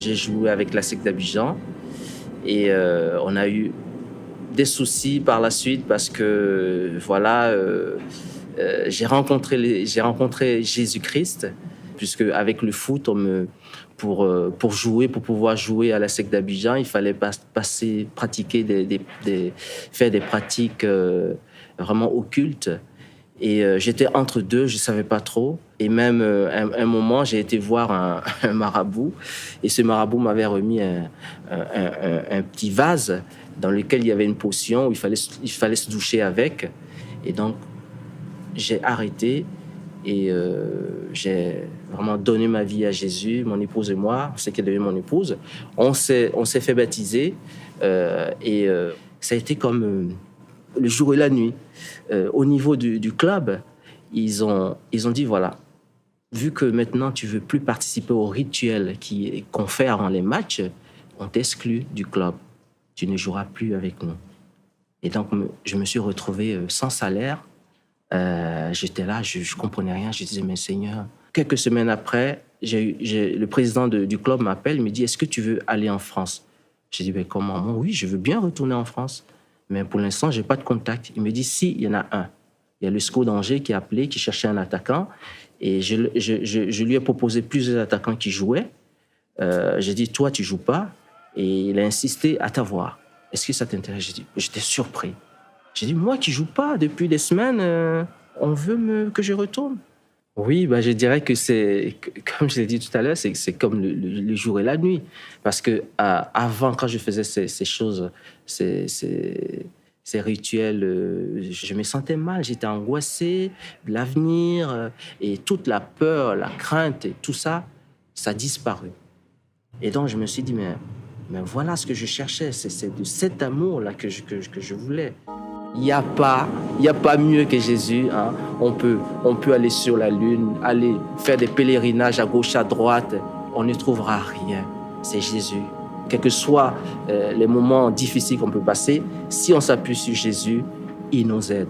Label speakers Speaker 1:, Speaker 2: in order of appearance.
Speaker 1: J'ai joué avec la SEC d'Abidjan et on a eu des soucis par la suite parce que voilà, j'ai rencontré Jésus-Christ puisque avec le foot, pour jouer, pour pouvoir jouer à la SEC d'Abidjan, il fallait pratiquer faire des pratiques vraiment occultes. Et j'étais entre deux, je ne savais pas trop. Et même un moment, j'ai été voir un marabout. Et ce marabout m'avait remis un petit vase dans lequel il y avait une potion où il fallait se doucher avec. Et donc, j'ai arrêté et j'ai vraiment donné ma vie à Jésus, mon épouse et moi, c'est qu'elle est devenue mon épouse. On s'est fait baptiser et ça a été comme le jour et la nuit. Au niveau du club, ils ont dit, voilà, vu que maintenant tu veux plus participer au rituel qu'on fait avant les matchs, on t'exclut du club. Tu ne joueras plus avec nous. Et donc, je me suis retrouvé sans salaire. J'étais là, je comprenais rien. Je disais, mais Seigneur. Quelques semaines après, le président du club m'appelle, il me dit, est-ce que tu veux aller en France? J'ai dit, mais comment? Moi, oui, je veux bien retourner en France. Mais pour l'instant, je n'ai pas de contact. Il me dit, si, il y en a un. Il y a le SCO d'Angers qui a appelé, qui cherchait un attaquant. Et je lui ai proposé plusieurs attaquants qui jouaient. J'ai dit, toi, tu ne joues pas. Et il a insisté à t'avoir. Est-ce que ça t'intéresse? J'étais surpris. J'ai dit, moi qui ne joue pas depuis des semaines, on veut que je retourne. Oui, je dirais que c'est, comme je l'ai dit tout à l'heure, c'est comme le jour et la nuit. Parce que avant, quand je faisais ces choses, ces rituels, je me sentais mal, j'étais angoissé de l'avenir et toute la peur, la crainte et tout ça, ça a disparu. Et donc, je me suis dit, mais voilà ce que je cherchais, c'est de cet amour-là que je voulais. Il n'y a pas mieux que Jésus. Hein. On peut aller sur la lune, aller faire des pèlerinages à gauche, à droite. On ne trouvera rien. C'est Jésus. Quels que soient les moments difficiles qu'on peut passer, si on s'appuie sur Jésus, il nous aide.